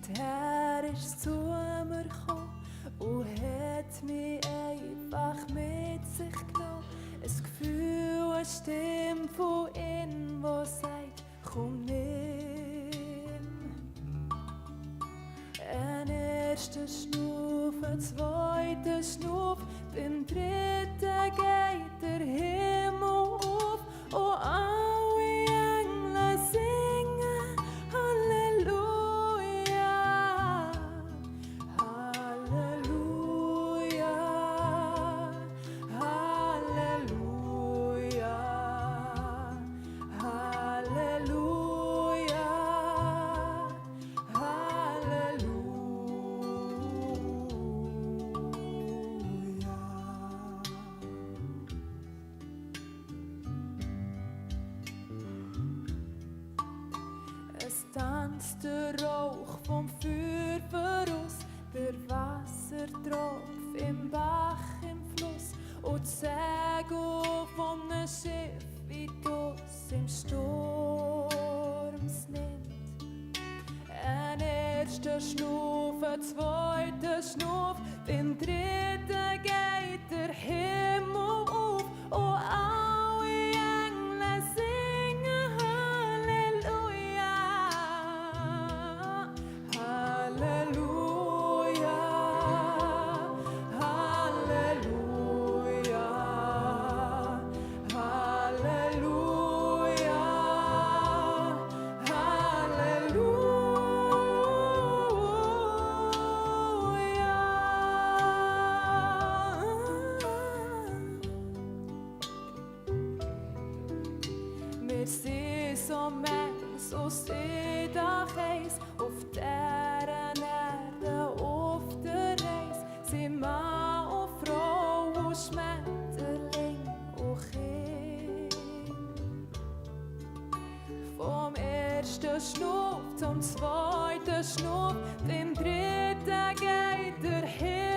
Der Herr ist zu mir gekommen und hat mich einfach mit sich genommen. Ein Gefühl, eine Stimme von innen, die sagt, komm nimm. Ein erster Schnuff, ein zweiter Schnuff, beim dritten geht der Himmel auf und alle Engel singen Halleluja, Halleluja, Halleluja, Halleluja, Es tanzt der Rauch vom Feuer voraus, der Wassertropf im Bach, im Fluss und die Segel von einem Schiff, wie das im Sturm es nimmt. Ein erster Schnuff, ein zweiter Schnuff, beim dritten geht der Himmel auf und alle Engel singen Halleluja, Halleluja, Halleluja, Halleluja, Wir sind so Mensch aus Idach eins, auf dieser Erde, auf der Reis, sind Mann und Frau und Schmetterling und Kind. Vom ersten Schnuff zum zweiten Schnuff, beim dritten geht der Himmel